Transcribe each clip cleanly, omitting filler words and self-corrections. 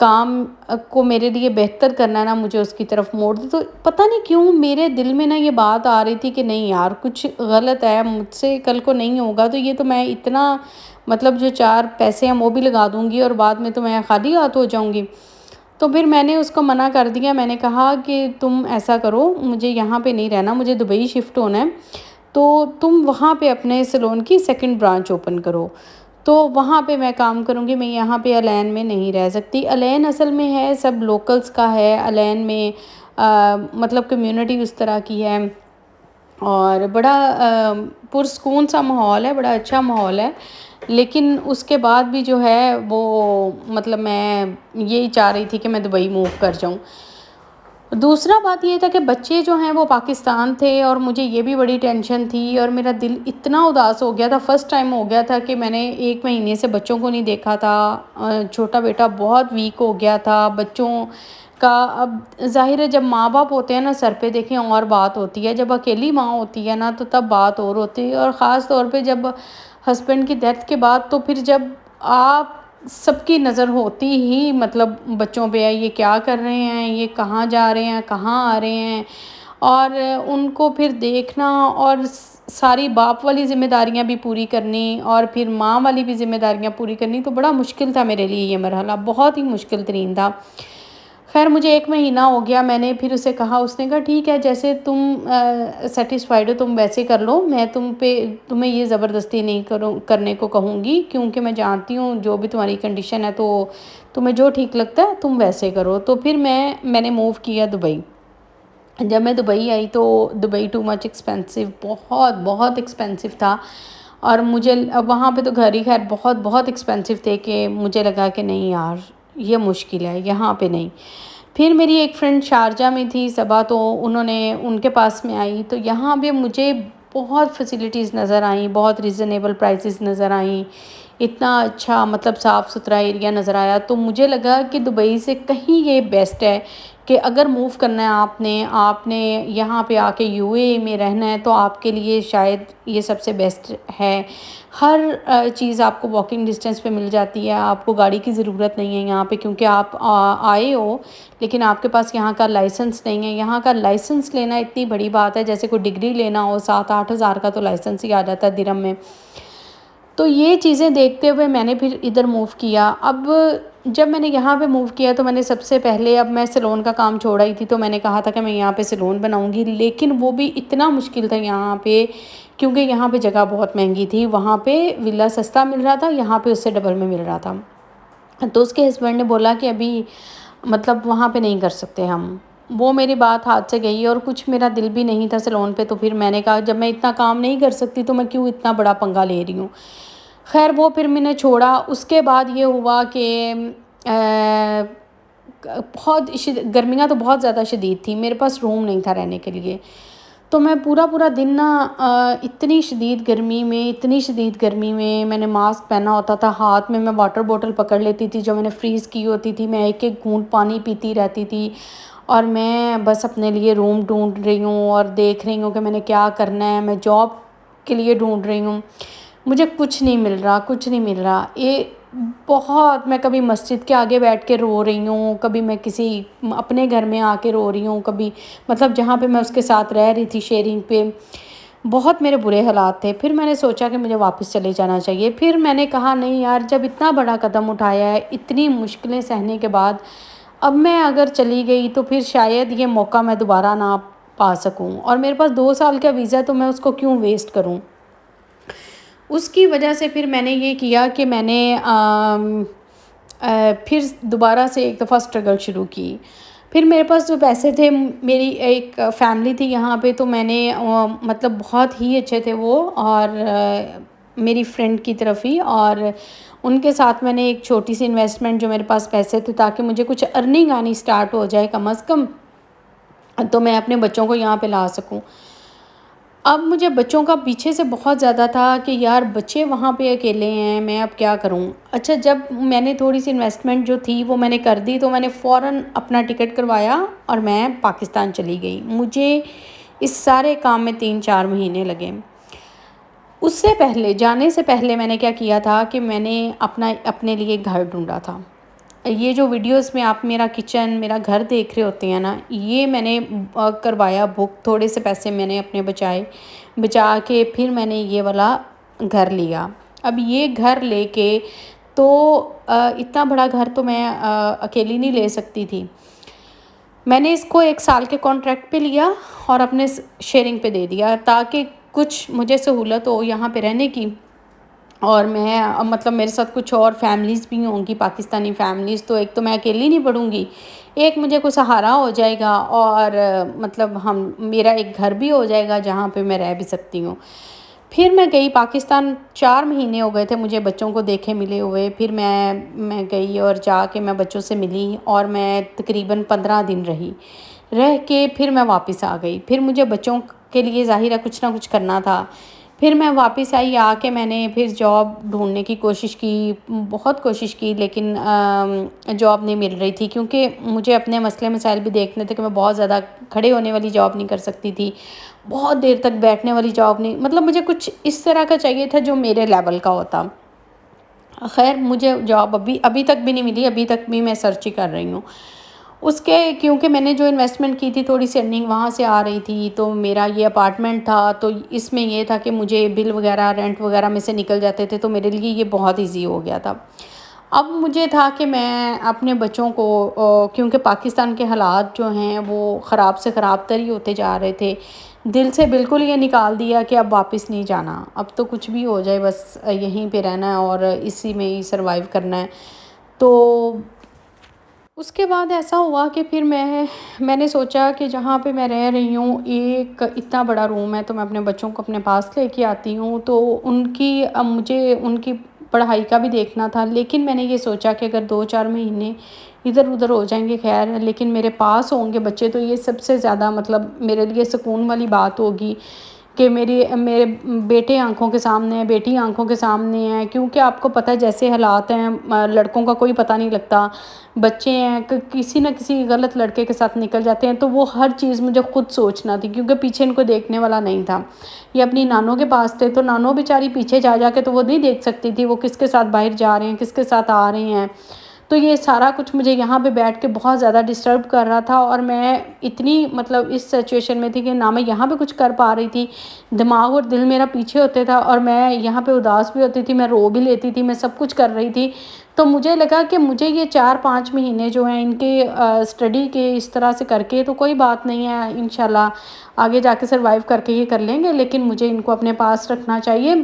کام کو میرے لیے بہتر کرنا ہے نا، مجھے اس کی طرف موڑ دے۔ تو پتہ نہیں کیوں میرے دل میں نا یہ بات آ رہی تھی کہ نہیں یار کچھ غلط ہے مجھ سے، کل کو نہیں ہوگا تو یہ تو میں اتنا مطلب جو 4 پیسے ہیں وہ بھی لگا دوں گی اور بعد میں تو میں خالی ہاتھ ہو جاؤں گی۔ تو پھر میں نے اس کو منع کر دیا، میں نے کہا کہ تم ایسا کرو، مجھے یہاں پہ نہیں رہنا، مجھے دبئی شفٹ ہونا ہے، تو تم وہاں پہ اپنے سیلون کی سیکنڈ برانچ اوپن کرو، تو وہاں پہ میں کام کروں گی، میں یہاں پہ الین میں نہیں رہ سکتی۔ الین اصل میں ہے سب لوکلز کا ہے، الین میں مطلب کمیونٹی اس طرح کی ہے اور بڑا پرسکون سا ماحول ہے، بڑا اچھا ماحول ہے، لیکن اس کے بعد بھی جو ہے وہ مطلب میں یہی چاہ رہی تھی کہ میں دبئی موو کر جاؤں۔ دوسرا بات یہ تھا کہ بچے جو ہیں وہ پاکستان تھے اور مجھے یہ بھی بڑی ٹینشن تھی اور میرا دل اتنا اداس ہو گیا تھا، فرسٹ ٹائم ہو گیا تھا کہ میں نے 1 مہینے سے بچوں کو نہیں دیکھا تھا، چھوٹا بیٹا بہت ویک ہو گیا تھا بچوں کا۔ اب ظاہر ہے جب ماں باپ ہوتے ہیں نا سر پہ دیکھیں اور بات ہوتی ہے، جب اکیلی ماں ہوتی ہے نا تو تب بات اور ہوتی ہے، اور خاص طور پہ جب ہسبینڈ کی ڈیتھ کے بعد تو پھر جب آپ سب کی نظر ہوتی ہی مطلب بچوں پہ ہے، یہ کیا کر رہے ہیں، یہ کہاں جا رہے ہیں، کہاں آ رہے ہیں، اور ان کو پھر دیکھنا اور ساری باپ والی ذمہ داریاں بھی پوری کرنی اور پھر ماں والی بھی ذمہ داریاں پوری کرنی، تو بڑا مشکل تھا میرے لیے یہ مرحلہ، بہت ہی مشکل ترین تھا۔ خیر مجھے 1 مہینہ ہو گیا، میں نے پھر اسے کہا، اس نے کہا ٹھیک ہے جیسے تم سیٹسفائیڈ ہو تم ویسے کر لو، میں تمہیں یہ زبردستی نہیں کرنے کو کہوں گی، کیونکہ میں جانتی ہوں جو بھی تمہاری کنڈیشن ہے، تو تمہیں جو ٹھیک لگتا ہے تم ویسے کرو۔ تو پھر میں نے موو کیا دبئی۔ جب میں دبئی آئی تو دبئی ٹو مچ ایکسپینسو، بہت بہت ایکسپینسو تھا، اور مجھے وہاں پہ تو گھر ہی خیر بہت بہت ایکسپینسو تھے کہ مجھے لگا کہ نہیں یار یہ مشکل ہے، یہاں پہ نہیں۔ پھر میری ایک فرینڈ شارجہ میں تھی صبا، تو ان کے پاس میں آئی، تو یہاں پہ مجھے بہت فیسلٹیز نظر آئیں، بہت ریزنیبل پرائسز نظر آئیں، اتنا اچھا مطلب صاف ستھرا ایریا نظر آیا، تو مجھے لگا کہ دبئی سے کہیں یہ بیسٹ ہے کہ اگر موو کرنا ہے آپ نے یہاں پہ آ کے یو اے میں رہنا ہے تو آپ کے لیے شاید یہ سب سے بیسٹ ہے۔ ہر چیز آپ کو واکنگ ڈسٹینس پہ مل جاتی ہے، آپ کو گاڑی کی ضرورت نہیں ہے یہاں پہ، کیونکہ آپ آئے ہو لیکن آپ کے پاس یہاں کا لائسنس نہیں ہے۔ یہاں کا لائسنس لینا اتنی بڑی بات ہے، جیسے کوئی ڈگری لینا ہو، 7-8 ہزار کا تو لائسنس ہی آ جاتا ہے درہم میں۔ تو یہ چیزیں دیکھتے ہوئے میں نے پھر ادھر موو کیا۔ اب جب میں نے یہاں پہ موو کیا تو میں نے سب سے پہلے، اب میں سیلون کا کام چھوڑ آئی تھی تو میں نے کہا تھا کہ میں یہاں پہ سیلون بناؤں گی، لیکن وہ بھی اتنا مشکل تھا یہاں پہ، کیونکہ یہاں پہ جگہ بہت مہنگی تھی، وہاں پہ ولا سستا مل رہا تھا، یہاں پہ اس سے ڈبل میں مل رہا تھا۔ تو اس کے ہسبینڈ نے بولا کہ ابھی مطلب وہاں پہ نہیں کر سکتے ہم، وہ میری بات ہاتھ سے گئی، اور کچھ میرا دل بھی نہیں تھا سیلون پہ، تو پھر میں نے کہا جب میں اتنا کام نہیں کر سکتی تو میں کیوں اتنا بڑا پنگا لے رہی ہوں۔ خیر وہ پھر میں نے چھوڑا۔ اس کے بعد یہ ہوا کہ بہت گرمیاں تو بہت زیادہ شدید تھی، میرے پاس روم نہیں تھا رہنے کے لیے، تو میں پورا دن نا اتنی شدید گرمی میں میں نے ماسک پہنا ہوتا تھا، ہاتھ میں واٹر بوٹل پکڑ لیتی تھی جو میں نے فریز کی ہوتی تھی، میں ایک گھونٹ پانی پیتی رہتی تھی، اور میں بس اپنے لیے روم ڈھونڈ رہی ہوں اور دیکھ رہی ہوں کہ میں نے کیا کرنا ہے، میں جاب کے لیے ڈھونڈ رہی ہوں، مجھے کچھ نہیں مل رہا۔ یہ بہت، میں کبھی مسجد کے آگے بیٹھ کے رو رہی ہوں، کبھی میں کسی اپنے گھر میں آ کے رو رہی ہوں، کبھی مطلب جہاں پہ میں اس کے ساتھ رہ رہی تھی شیئرنگ پہ، بہت میرے برے حالات تھے۔ پھر میں نے سوچا کہ مجھے واپس چلے جانا چاہیے۔ پھر میں نے کہا نہیں یار، جب اتنا بڑا قدم اٹھایا ہے اتنی مشکلیں سہنے کے بعد، اب میں اگر چلی گئی تو پھر شاید یہ موقع میں دوبارہ نہ پا سکوں، اور میرے پاس 2 سال کا ویزا، تو میں اس کو کیوں ویسٹ کروں۔ اس کی وجہ سے پھر میں نے یہ کیا کہ میں نے پھر دوبارہ سے ایک دفعہ اسٹرگل شروع کی۔ پھر میرے پاس جو پیسے تھے، میری ایک فیملی تھی یہاں پہ، تو میں نے مطلب بہت ہی اچھے تھے وہ، اور میری فرینڈ کی طرف ہی، اور ان کے ساتھ میں نے ایک چھوٹی سی انویسٹمنٹ جو میرے پاس پیسے تھے، تاکہ مجھے کچھ ارننگ آنی سٹارٹ ہو جائے کم از کم، تو میں اپنے بچوں کو یہاں پہ لا سکوں۔ اب مجھے بچوں کا پیچھے سے بہت زیادہ تھا کہ یار بچے وہاں پہ اکیلے ہیں، میں اب کیا کروں۔ اچھا، جب میں نے تھوڑی سی انویسٹمنٹ جو تھی وہ میں نے کر دی، تو میں نے فوراً اپنا ٹکٹ کروایا اور میں پاکستان چلی گئی۔ مجھے اس سارے کام میں 3-4 مہینے لگے۔ اس سے پہلے، جانے سے پہلے میں نے کیا کیا تھا کہ میں نے اپنے لیے گھر ڈھونڈا تھا، یہ جو ویڈیوز میں آپ میرا کچن میرا گھر دیکھ رہے ہوتے ہیں نا، یہ میں نے کروایا بک، تھوڑے سے پیسے میں نے اپنے بچا کے پھر میں نے یہ والا گھر لیا۔ اب یہ گھر لے کے تو اتنا بڑا گھر تو میں اکیلی نہیں لے سکتی تھی، میں نے اس کو 1 سال کے کانٹریکٹ پہ لیا اور اپنے شیئرنگ پہ دے دیا تاکہ کچھ مجھے سہولت ہو یہاں پہ رہنے کی، اور میں مطلب میرے ساتھ کچھ اور فیملیز بھی ہوں گی، پاکستانی فیملیز، تو ایک تو میں اکیلی نہیں پڑوں گی، ایک مجھے کوئی سہارا ہو جائے گا، اور مطلب میرا ایک گھر بھی ہو جائے گا جہاں پہ میں رہ بھی سکتی ہوں۔ پھر میں گئی پاکستان، 4 مہینے ہو گئے تھے مجھے بچوں کو دیکھے ملے ہوئے، پھر میں گئی اور جا کے میں بچوں سے ملی، اور میں تقریباً 15 دن رہ کے پھر میں واپس آ گئی۔ پھر مجھے بچوں کے لیے ظاہر ہے کچھ نہ کچھ کرنا تھا، پھر میں واپس آئی، آ کے میں نے پھر جاب ڈھونڈنے کی کوشش کی، بہت کوشش کی، لیکن جاب نہیں مل رہی تھی، کیونکہ مجھے اپنے مسئلے مسائل بھی دیکھنے تھے کہ میں بہت زیادہ کھڑے ہونے والی جاب نہیں کر سکتی تھی، بہت دیر تک بیٹھنے والی جاب نہیں، مطلب مجھے کچھ اس طرح کا چاہیے تھا جو میرے لیول کا ہوتا۔ خیر مجھے جاب ابھی تک بھی نہیں ملی، ابھی تک بھی میں سرچ ہی کر رہی ہوں اس کے، کیونکہ میں نے جو انویسٹمنٹ کی تھی تھوڑی سی ارننگ وہاں سے آ رہی تھی، تو میرا یہ اپارٹمنٹ تھا، تو اس میں یہ تھا کہ مجھے بل وغیرہ رینٹ وغیرہ میں سے نکل جاتے تھے، تو میرے لیے یہ بہت ایزی ہو گیا تھا۔ اب مجھے تھا کہ میں اپنے بچوں کو، کیونکہ پاکستان کے حالات جو ہیں وہ خراب سے خراب تر ہی ہوتے جا رہے تھے، دل سے بالکل یہ نکال دیا کہ اب واپس نہیں جانا، اب تو کچھ بھی ہو جائے بس یہیں پہ رہنا ہے اور اسی میں ہی سروائیو کرنا ہے۔ تو اس کے بعد ایسا ہوا کہ پھر میں نے سوچا کہ جہاں پہ میں رہ رہی ہوں ایک اتنا بڑا روم ہے، تو میں اپنے بچوں کو اپنے پاس لے کے آتی ہوں، تو مجھے ان کی پڑھائی کا بھی دیکھنا تھا، لیکن میں نے یہ سوچا کہ اگر 2-4 مہینے ادھر ادھر ہو جائیں گے خیر، لیکن میرے پاس ہوں گے بچے تو یہ سب سے زیادہ مطلب میرے لیے سکون والی بات ہوگی کہ میرے بیٹے آنکھوں کے سامنے ہیں، بیٹی آنکھوں کے سامنے ہیں، کیونکہ آپ کو پتہ ہے جیسے حالات ہیں، لڑکوں کا کوئی پتہ نہیں لگتا، بچے ہیں کسی نہ کسی غلط لڑکے کے ساتھ نکل جاتے ہیں، تو وہ ہر چیز مجھے خود سوچنا تھی، کیونکہ پیچھے ان کو دیکھنے والا نہیں تھا، یہ اپنی نانوں کے پاس تھے، تو نانوں بیچاری پیچھے جا کے تو وہ نہیں دیکھ سکتی تھی وہ کس کے ساتھ باہر جا رہے ہیں، کس کے ساتھ آ رہے ہیں، تو یہ سارا کچھ مجھے یہاں پہ بیٹھ کے بہت زیادہ ڈسٹرب کر رہا تھا، اور میں اتنی مطلب اس سچویشن میں تھی کہ نہ میں یہاں پہ کچھ کر پا رہی تھی، دماغ اور دل میرا پیچھے ہوتے تھا، اور میں یہاں پہ اداس بھی ہوتی تھی، میں رو بھی لیتی تھی، میں سب کچھ کر رہی تھی، تو مجھے لگا کہ مجھے یہ 4-5 مہینے جو ہیں ان کے اسٹڈی کے اس طرح سے کر کے تو کوئی بات نہیں ہے، انشاءاللہ آگے جا کے سروائیو کر کے یہ کر لیں گے، لیکن مجھے ان کو اپنے پاس رکھنا چاہیے،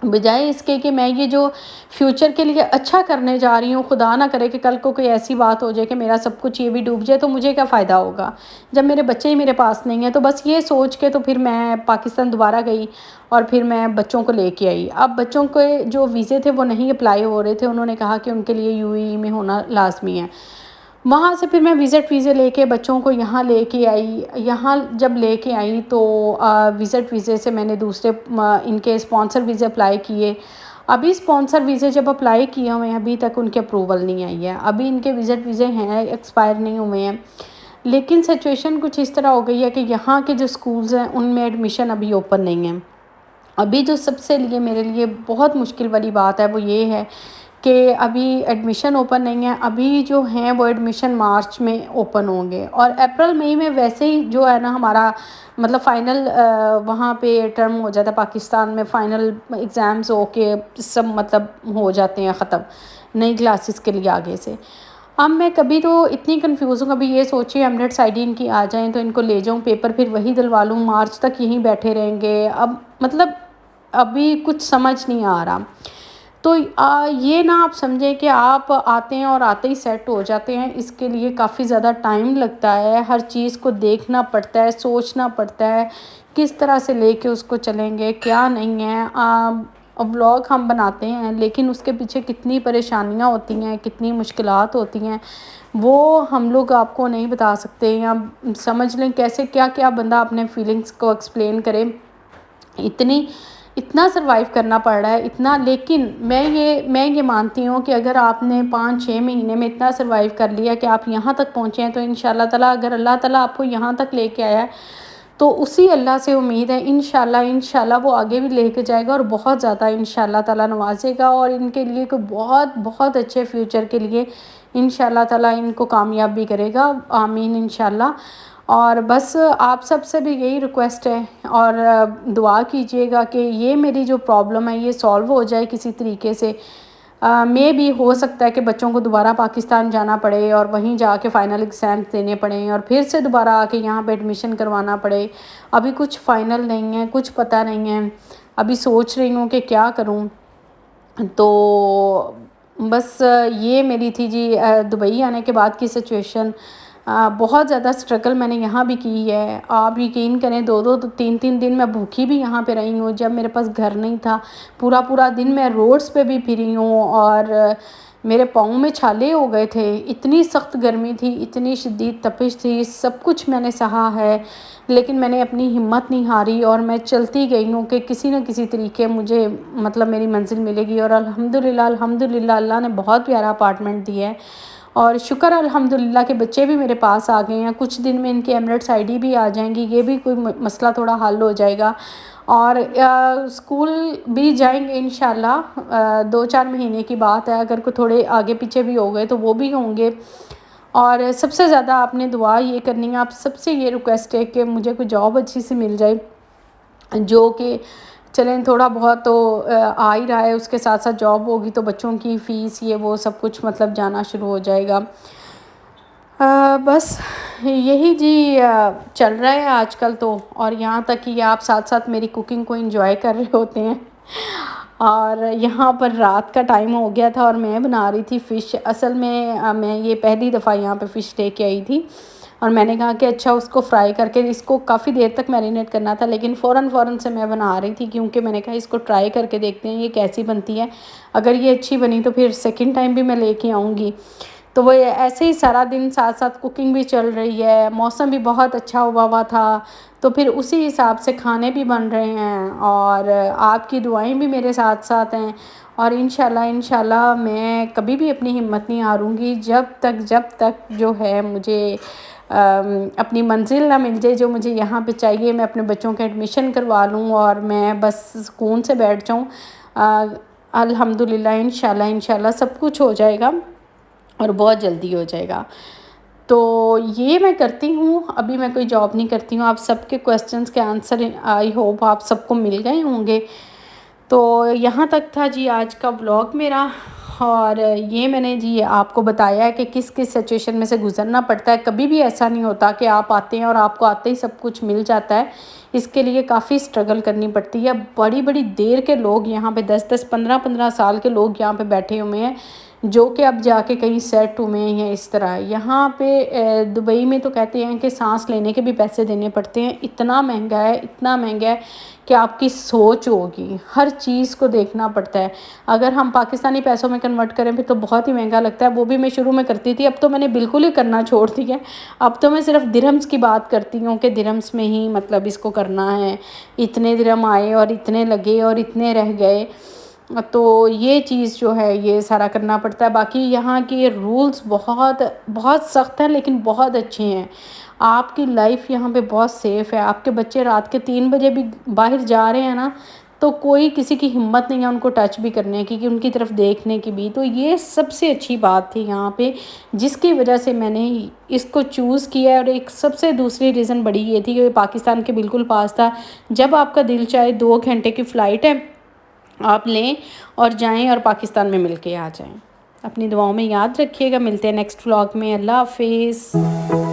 بجائے اس کے کہ میں یہ جو فیوچر کے لیے اچھا کرنے جا رہی ہوں، خدا نہ کرے کہ کل کو کوئی ایسی بات ہو جائے کہ میرا سب کچھ یہ بھی ڈوب جائے، تو مجھے کیا فائدہ ہوگا جب میرے بچے ہی میرے پاس نہیں ہیں۔ تو بس یہ سوچ کے تو پھر میں پاکستان دوبارہ گئی اور پھر میں بچوں کو لے کے آئی۔ اب بچوں کے جو ویزے تھے وہ نہیں اپلائی ہو رہے تھے، انہوں نے کہا کہ ان کے لیے UAE میں ہونا لازمی ہے، وہاں سے پھر میں وزٹ ویزے لے کے بچوں کو یہاں لے کے آئی۔ یہاں جب لے کے آئی تو وزٹ ویزے سے میں نے دوسرے ان کے اسپانسر ویزے اپلائی کیے، ابھی اسپانسر ویزے جب اپلائی کیے ہوئے ہیں ابھی تک ان کے اپروول نہیں آئی ہے، ابھی ان کے وزٹ ویزے ہیں ایکسپائر نہیں ہوئے ہیں، لیکن سچویشن کچھ اس طرح ہو گئی ہے کہ یہاں کے جو سکولز ہیں ان میں ایڈمیشن ابھی اوپن نہیں ہے۔ ابھی جو سب سے میرے لیے بہت مشکل والی بات ہے وہ یہ ہے کہ ابھی ایڈمیشن اوپن نہیں ہے، ابھی جو ہیں وہ ایڈمیشن مارچ میں اوپن ہوں گے، اور اپریل مئی میں ویسے ہی جو ہے نا ہمارا مطلب فائنل وہاں پہ ٹرم ہو جاتا ہے، پاکستان میں فائنل ایگزامز ہو کے سب مطلب ہو جاتے ہیں ختم نئی کلاسز کے لیے آگے سے۔ اب میں کبھی تو اتنی کنفیوز ہوں، کبھی یہ سوچی ایمریٹس ID ان کی آ جائیں تو ان کو لے جاؤں پیپر پھر وہی دلوا لوں، مارچ تک یہیں بیٹھے رہیں گے، اب مطلب ابھی کچھ سمجھ نہیں آ رہا۔ تو یہ نہ آپ سمجھیں کہ آپ آتے ہیں اور آتے ہی سیٹ ہو جاتے ہیں، اس کے لیے کافی زیادہ ٹائم لگتا ہے، ہر چیز کو دیکھنا پڑتا ہے، سوچنا پڑتا ہے کس طرح سے لے کے اس کو چلیں گے کیا نہیں ہے۔ ولاگ ہم بناتے ہیں لیکن اس کے پیچھے کتنی پریشانیاں ہوتی ہیں، کتنی مشکلات ہوتی ہیں، وہ ہم لوگ آپ کو نہیں بتا سکتے، یا سمجھ لیں کیسے کیا کیا بندہ اپنے فیلنگز کو ایکسپلین کرے، اتنا سروائیو کرنا پڑ رہا ہے اتنا۔ لیکن میں یہ مانتی ہوں کہ اگر آپ نے 5-6 مہینے میں اتنا سروائیو کر لیا کہ آپ یہاں تک پہنچے ہیں، تو انشاءاللہ تعالیٰ اگر اللہ تعالیٰ آپ کو یہاں تک لے کے آیا ہے تو اسی اللہ سے امید ہے انشاءاللہ وہ آگے بھی لے کے جائے گا اور بہت زیادہ انشاءاللہ تعالیٰ نوازے گا، اور ان کے لیے کوئی بہت بہت اچھے فیوچر کے لیے انشاءاللہ تعالیٰ ان کو کامیاب بھی کرے گا، آمین انشاءاللہ۔ اور بس آپ سب سے بھی یہی ریکویسٹ ہے، اور دعا کیجیے گا کہ یہ میری جو پرابلم ہے یہ سالو ہو جائے کسی طریقے سے۔ میں بھی ہو سکتا ہے کہ بچوں کو دوبارہ پاکستان جانا پڑے اور وہیں جا کے فائنل ایگزامس دینے پڑیں، اور پھر سے دوبارہ آ کے یہاں پہ ایڈمیشن کروانا پڑے۔ ابھی کچھ فائنل نہیں ہے، کچھ پتہ نہیں ہے، ابھی سوچ رہی ہوں کہ کیا کروں۔ تو بس یہ میری تھی جی دبئی آنے کے بعد کی سچویشن۔ بہت زیادہ اسٹرگل میں نے یہاں بھی کی ہے، آپ یقین کریں 2-3 دن میں بھوکی بھی یہاں پہ رہی ہوں جب میرے پاس گھر نہیں تھا۔ پورا دن میں روڈز پہ بھی پھری ہوں، اور میرے پاؤں میں چھالے ہو گئے تھے، اتنی سخت گرمی تھی، اتنی شدید تپش تھی، سب کچھ میں نے سہا ہے، لیکن میں نے اپنی ہمت نہیں ہاری اور میں چلتی گئی ہوں کہ کسی نہ کسی طریقے مجھے مطلب میری منزل ملے گی۔ اور الحمدللہ اللہ نے بہت پیارا اپارٹمنٹ دیا ہے، اور شکر الحمدللہ کہ بچے بھی میرے پاس آ گئے ہیں، کچھ دن میں ان کی ایمریٹس آئی ڈی بھی آ جائیں گی، یہ بھی کوئی مسئلہ تھوڑا حل ہو جائے گا، اور اسکول بھی جائیں گے انشاءاللہ۔ 2-4 مہینے کی بات ہے، اگر کوئی تھوڑے آگے پیچھے بھی ہو گئے تو وہ بھی ہوں گے۔ اور سب سے زیادہ آپ نے دعا یہ کرنی ہے، آپ سب سے یہ ریکویسٹ ہے کہ مجھے کوئی جاب اچھی سی مل جائے، جو کہ چلیں تھوڑا بہت تو آ ہی رہا ہے، اس کے ساتھ ساتھ جاب ہوگی تو بچوں کی فیس یہ وہ سب کچھ مطلب جانا شروع ہو جائے گا۔ بس یہی جی چل رہا ہے آج کل تو، اور یہاں تک کہ آپ ساتھ ساتھ میری کوکنگ کو انجوائے کر رہے ہوتے ہیں۔ اور یہاں پر رات کا ٹائم ہو گیا تھا اور میں بنا رہی تھی فش۔ اصل میں یہ پہلی دفعہ یہاں پہ فش لے کے آئی تھی، اور میں نے کہا کہ اچھا اس کو فرائی کر کے، اس کو کافی دیر تک میرینیٹ کرنا تھا، لیکن فوراً سے میں بنا رہی تھی، کیونکہ میں نے کہا اس کو ٹرائی کر کے دیکھتے ہیں یہ کیسی بنتی ہے، اگر یہ اچھی بنی تو پھر سیکنڈ ٹائم بھی میں لے کے آؤں گی۔ تو وہ ایسے ہی سارا دن ساتھ ساتھ کوکنگ بھی چل رہی ہے، موسم بھی بہت اچھا ہوا تھا، تو پھر اسی حساب سے کھانے بھی بن رہے ہیں، اور آپ کی دعائیں بھی میرے ساتھ ساتھ ہیں، اور انشاءاللہ میں کبھی بھی اپنی ہمت نہیں ہاروں گی جب تک جو ہے مجھے اپنی منزل نہ مل جائے جو مجھے یہاں پہ چاہیے، میں اپنے بچوں کا ایڈمیشن کروا لوں اور میں بس سکون سے بیٹھ جاؤں۔ الحمدللہ انشاءاللہ سب کچھ ہو جائے گا، اور بہت جلدی ہو جائے گا۔ تو یہ میں کرتی ہوں، ابھی میں کوئی جاب نہیں کرتی ہوں۔ آپ سب کے کویسچنز کے آنسر آئی ہوپ آپ سب کو مل گئے ہوں گے۔ تو یہاں تک تھا جی آج کا ولاگ میرا، اور یہ میں نے جی آپ کو بتایا ہے کہ کس سچویشن میں سے گزرنا پڑتا ہے۔ کبھی بھی ایسا نہیں ہوتا کہ آپ آتے ہیں اور آپ کو آتے ہی سب کچھ مل جاتا ہے، اس کے لیے کافی اسٹرگل کرنی پڑتی ہے۔ بڑی دیر کے لوگ یہاں پہ 10 15 سال کے لوگ یہاں پہ بیٹھے ہوئے ہیں، جو کہ اب جا کے کہیں سیٹ ہوئے ہیں اس طرح۔ یہاں پہ دبئی میں تو کہتے ہیں کہ سانس لینے کے بھی پیسے دینے پڑتے ہیں، اتنا مہنگا ہے کہ آپ کی سوچ ہوگی، ہر چیز کو دیکھنا پڑتا ہے۔ اگر ہم پاکستانی پیسوں میں کنورٹ کریں پھر تو بہت ہی مہنگا لگتا ہے، وہ بھی میں شروع میں کرتی تھی، اب تو میں نے بالکل ہی کرنا چھوڑ دیا ہے۔ اب تو میں صرف درہمز کی بات کرتی ہوں کہ درہمز میں ہی مطلب اس کو کرنا ہے، اتنے درہم آئے اور اتنے لگے اور اتنے رہ گئے، تو یہ چیز جو ہے یہ سارا کرنا پڑتا ہے۔ باقی یہاں کے رولز بہت سخت ہیں لیکن بہت اچھے ہیں۔ آپ کی لائف یہاں پہ بہت سیف ہے، آپ کے بچے رات کے 3 بجے بھی باہر جا رہے ہیں نا تو کوئی کسی کی ہمت نہیں ہے ان کو ٹچ بھی کرنے کی، کہ ان کی طرف دیکھنے کی بھی۔ تو یہ سب سے اچھی بات تھی یہاں پہ، جس کی وجہ سے میں نے اس کو چوز کیا ہے۔ اور ایک سب سے دوسری ریزن بڑی یہ تھی کہ پاکستان کے بالکل پاس تھا، جب آپ کا دل چاہے 2 گھنٹے کی فلائٹ ہے، آپ لیں اور جائیں اور پاکستان میں مل کے آ جائیں۔ اپنی دعاؤں میں یاد رکھیے گا، ملتے ہیں نیکسٹ ولاگ میں، اللہ حافظ۔